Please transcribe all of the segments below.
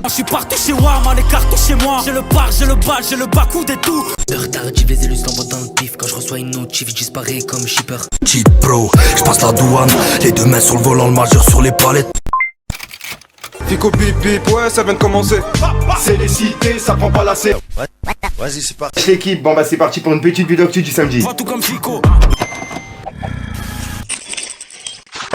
Je suis parti chez Warman, les cartes chez moi. J'ai le bar, j'ai le bal, j'ai le bas-coude et tout. Heure tardive, les élus s'envoient dans le pif. Quand je reçois une notif, je disparais comme shipper. Cheat bro, je passe la douane. Les deux mains sur le volant, le majeur sur les palettes. Fico bip bip, ouais ça vient de commencer. C'est les cités, ça prend pas la serre. Vas-y c'est parti. L'équipe, bon bah c'est parti pour une petite vidéo actu du samedi. Vois tout comme Fico.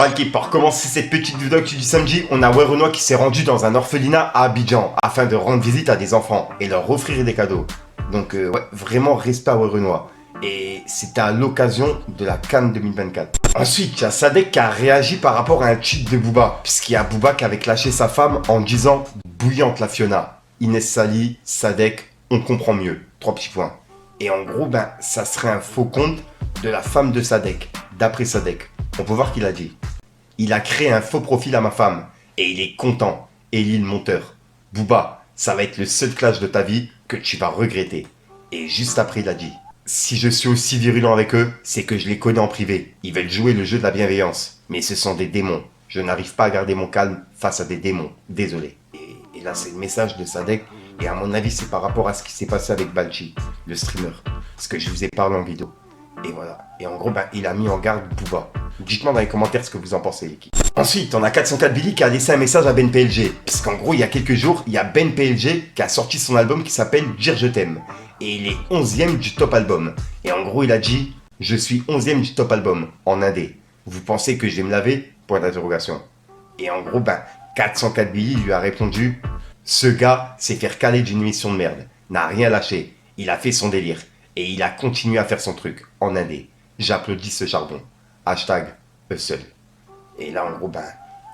L'équipe, pour commencer cette petite vidéo actu du samedi, on a Werenoi qui s'est rendu dans un orphelinat à Abidjan afin de rendre visite à des enfants et leur offrir des cadeaux. Donc ouais, vraiment respect à Werenoi. Et c'était à l'occasion de la CAN 2024. Ensuite, il y a Sadek qui a réagi par rapport à un tweet de Booba, puisqu'il y a Booba qui avait clashé sa femme en disant « Bouillante la Fiona, Inès Sali, Sadek, on comprend mieux. » 3 petits points. Et en gros, ben, ça serait un faux compte de la femme de Sadek, d'après Sadek. On peut voir qu'il a dit « Il a créé un faux profil à ma femme, et il est content, Elie le monteur. Booba, ça va être le seul clash de ta vie que tu vas regretter. » Et juste après, il a dit « Si je suis aussi virulent avec eux, c'est que je les connais en privé. Ils veulent jouer le jeu de la bienveillance. Mais ce sont des démons. Je n'arrive pas à garder mon calme face à des démons. Désolé. » Et là, c'est le message de Sadek. Et à mon avis, c'est par rapport à ce qui s'est passé avec Balchi, le streamer. Ce que je vous ai parlé en vidéo. Et voilà. Et en gros, ben, il a mis en garde Booba. Dites-moi dans les commentaires ce que vous en pensez, l'équipe. Ensuite, on a 404 Billy qui a laissé un message à Ben PLG. Parce qu'en gros, il y a quelques jours, il y a Ben PLG qui a sorti son album qui s'appelle Dire je t'aime. Et il est 11e du top album. Et en gros, il a dit « Je suis 11e du top album, en indé. Vous pensez que je vais me laver ?» Point d'interrogation. Et en gros, ben, 404 Billy lui a répondu « Ce gars s'est fait caler d'une émission de merde. N'a rien lâché. Il a fait son délire. Et il a continué à faire son truc, en indé. J'applaudis ce charbon. Hashtag Hustle. » Et là, en gros, ben,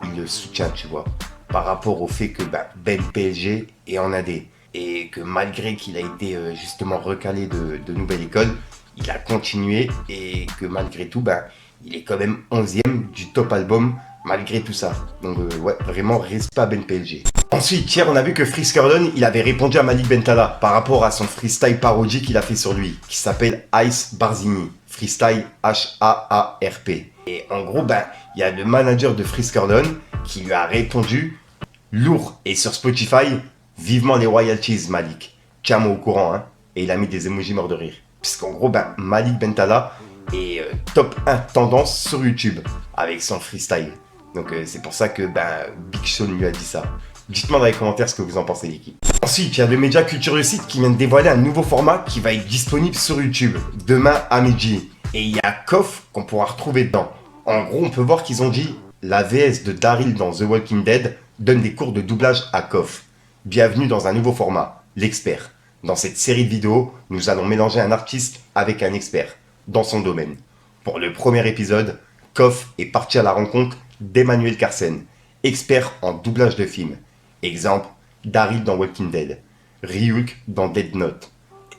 il le soutient, tu vois. Par rapport au fait que Ben PLG est en indé. Et que malgré qu'il a été justement recalé de nouvelle école, il a continué et que malgré tout, ben, il est quand même 11e du top album malgré tout ça. Donc ouais, vraiment respect à Ben PLG. Ensuite, hier, on a vu que Frisk Gordon, il avait répondu à Malik Bentala par rapport à son freestyle parodie qu'il a fait sur lui, qui s'appelle Ice Barzini. Freestyle H-A-A-R-P. Et en gros, ben, il y a le manager de Frisk Gordon qui lui a répondu « Lourd et sur Spotify, vivement les royalties, Malik. Tiens-moi au courant, hein. » Et il a mis des emojis morts de rire. Puisqu'en gros, ben, Malik Bentala est top 1 tendance sur YouTube avec son freestyle. Donc c'est pour ça que ben, Big Sean lui a dit ça. Dites-moi dans les commentaires ce que vous en pensez, l'équipe. Ensuite, il y a le média Culture Site qui vient de dévoiler un nouveau format qui va être disponible sur YouTube demain à midi. Et il y a Koff qu'on pourra retrouver dedans. En gros, on peut voir qu'ils ont dit la VS de Daryl dans The Walking Dead donne des cours de doublage à Koff. Bienvenue dans un nouveau format, l'expert. Dans cette série de vidéos, nous allons mélanger un artiste avec un expert dans son domaine. Pour le premier épisode, Koff est parti à la rencontre d'Emmanuel Carsen, expert en doublage de films. Exemple, Daryl dans Walking Dead, Ryuk dans Dead Note.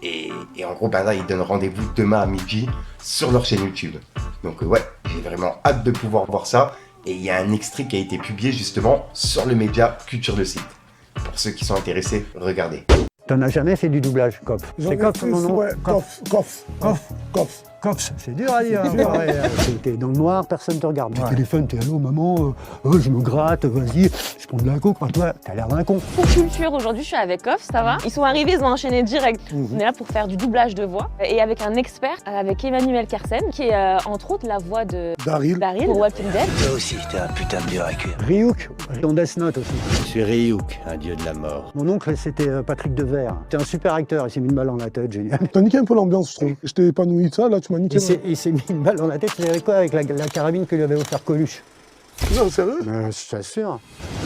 Et en gros, ben là, ils donnent rendez-vous demain à midi sur leur chaîne YouTube. Donc ouais, j'ai vraiment hâte de pouvoir voir ça. Et il y a un extrait qui a été publié justement sur le média Culture Site. Pour ceux qui sont intéressés, regardez. T'en as jamais fait du doublage, Koff? C'est Koff mon nom? Ouais, Koff. C'est dur à dire. T'es dans le noir, personne te regarde. Tu téléphones, t'es allô maman, je me gratte, vas-y, je prends de la coke. Toi, t'as l'air d'un con. Pour Culture, aujourd'hui je suis avec Koff, ça va? Ils sont arrivés, ils ont enchaîné direct. On est là pour faire du doublage de voix et avec un expert, avec Emmanuel Carsen, qui est entre autres la voix de Daryl pour Walking Dead. Toi aussi, t'es un putain de dur à cuire. Ryuk, dans Death Note aussi. Je suis Ryuk, un dieu de la mort. Mon oncle, c'était Patrick Devers. C'était un super acteur, il s'est mis une balle dans la tête, génial. T'as niqué un peu l'ambiance, je trouve. Je t'ai épanoui de ça, là, tu m'as niqué. Il s'est mis une balle dans la tête, il avait quoi avec la carabine que lui avait offert Coluche? Non, sérieux? Je t'assure.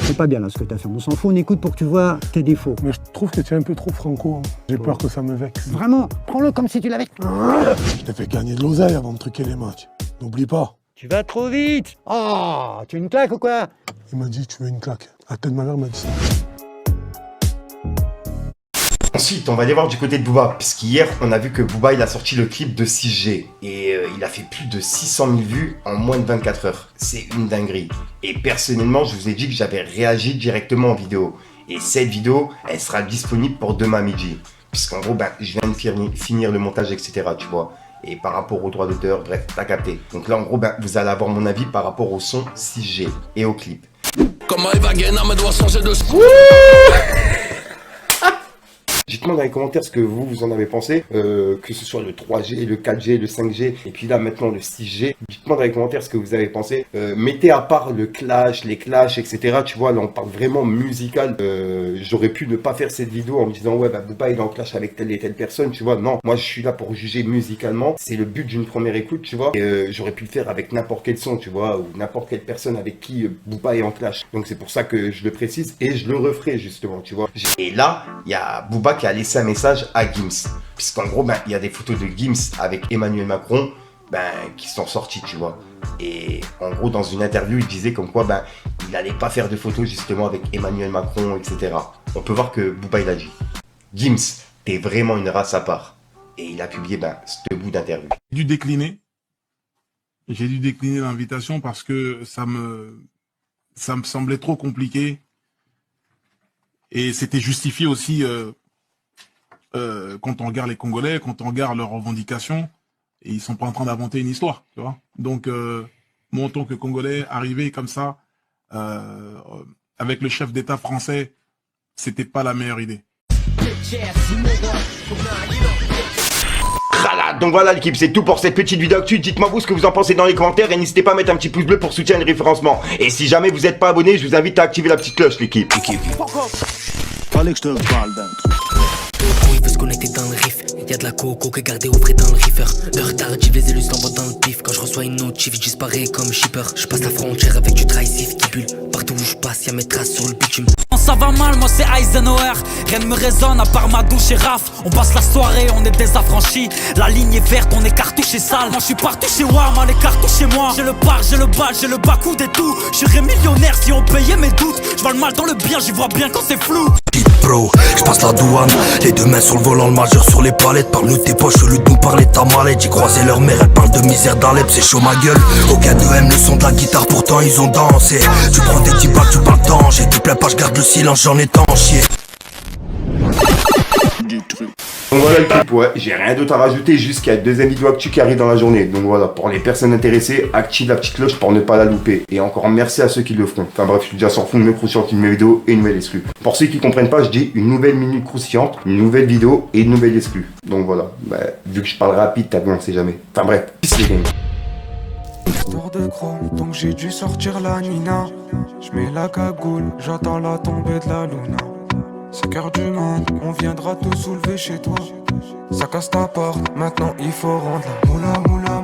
C'est pas bien là ce que t'as fait, on s'en fout, on écoute pour que tu vois tes défauts. Mais je trouve que tu es un peu trop franco. Hein. J'ai peur que ça me vexe. Vraiment, prends-le comme si tu l'avais. Je t'ai fait gagner de l'oseille avant de truquer les matchs. N'oublie pas. Tu vas trop vite. Oh, tu veux une claque ou quoi? Il m'a dit tu veux une claque. La tête de ma mère m'a dit ça. Ensuite, on va aller voir du côté de Booba, puisqu'hier, on a vu que Booba, il a sorti le clip de 6G, et il a fait plus de 600 000 vues en moins de 24 heures. C'est une dinguerie. Et personnellement, je vous ai dit que j'avais réagi directement en vidéo. Et cette vidéo, elle sera disponible pour demain midi. Puisqu'en gros, ben, je viens de finir le montage, etc., tu vois. Et par rapport aux droits d'auteur, bref, t'as capté. Donc là, en gros, ben, vous allez avoir mon avis par rapport au son 6G et au clip. Comment il va gagner, mais doit changer de Dites-moi dans les commentaires ce que vous en avez pensé, que ce soit le 3G, le 4G, le 5G, et puis là maintenant le 6G. Dites-moi dans les commentaires ce que vous avez pensé. Mettez à part le clash, les clashs, etc. Tu vois, là on parle vraiment musical. J'aurais pu ne pas faire cette vidéo en me disant ouais bah Booba il est en clash avec telle et telle personne, tu vois. Non, moi je suis là pour juger musicalement. C'est le but d'une première écoute, tu vois. Et j'aurais pu le faire avec n'importe quel son, tu vois, ou n'importe quelle personne avec qui Booba est en clash. Donc c'est pour ça que je le précise et je le referai justement, tu vois. Et là, il y a Booba qui a laissé un message à Gims. Puisqu'en gros, ben, il y a des photos de Gims avec Emmanuel Macron qui sont sorties, tu vois. Et en gros, dans une interview, il disait comme quoi il n'allait pas faire de photos justement avec Emmanuel Macron, etc. On peut voir que Booba, il a dit Gims, t'es vraiment une race à part. Et il a publié ce bout d'interview. J'ai dû décliner l'invitation parce que ça me semblait trop compliqué. Et c'était justifié aussi quand on regarde les Congolais, quand on regarde leurs revendications, et ils sont pas en train d'inventer une histoire, tu vois. Donc, moi, en tant que Congolais, arriver comme ça, avec le chef d'État français, c'était pas la meilleure idée. Donc voilà l'équipe, c'est tout pour cette petite vidéo actu. Dites-moi vous ce que vous en pensez dans les commentaires et n'hésitez pas à mettre un petit pouce bleu pour soutenir le référencement. Et si jamais vous n'êtes pas abonné, je vous invite à activer la petite cloche l'équipe. Fallait que je te parle d'un truc. Il veut se connecter dans le riff. Y'a de la coco que garder au frais dans le reefer. L'heure tardive, les élus s'envoient dans le pif. Quand je reçois une notif, je disparais comme shipper. Je passe la frontière avec du tricif qui bulle. Partout où je passe, y'a mes traces sur le bitume. Ça va mal, moi c'est Eisenhower. Rien ne me résonne à part ma douche et Raph. On passe la soirée, on est désaffranchis. La ligne est verte, on est cartouche et sale. Moi je suis partout chez Warma, les cartouches chez moi. J'ai le bar, j'ai le bal, j'ai le bas-coude et tout. Je serais millionnaire si on payait mes doutes. Je vois le mal dans le bien, j'y vois bien quand c'est flou. Bro, je passe la douane, les deux mains sur le volant, le majeur sur les palettes. Parle-nous tes poches, au lieu de nous parler de ta mallette. J'ai croisé leur mère, elle parle de misère d'Alep, c'est chaud ma gueule. Aucun d'eux aime le son de la guitare, pourtant ils ont dansé. Tu prends des petits balles, tu parles danger. Te plaît pas, je garde le silence, j'en ai tant chier. Donc voilà l'équipe, ouais, j'ai rien d'autre à rajouter, juste qu'il y a une deuxième vidéo actu qui arrive dans la journée. Donc voilà, pour les personnes intéressées, active la petite cloche pour ne pas la louper. Et encore merci à ceux qui le feront. Enfin bref, je suis déjà sur fond de mes croustillantes, une nouvelle vidéo et une nouvelle exclue. Pour ceux qui comprennent pas, je dis une nouvelle minute croustillante, une nouvelle vidéo et une nouvelle exclue. Donc voilà, vu que je parle rapide, t'as vu, on sait jamais. Enfin bref, peace les gars. Histoire de chrome, donc j'ai dû sortir la Nina. Je mets la cagoule, j'attends la tombée de la Luna. C'est cœur du monde, on viendra te soulever chez toi. Ça casse ta porte, maintenant il faut rendre la moula moula.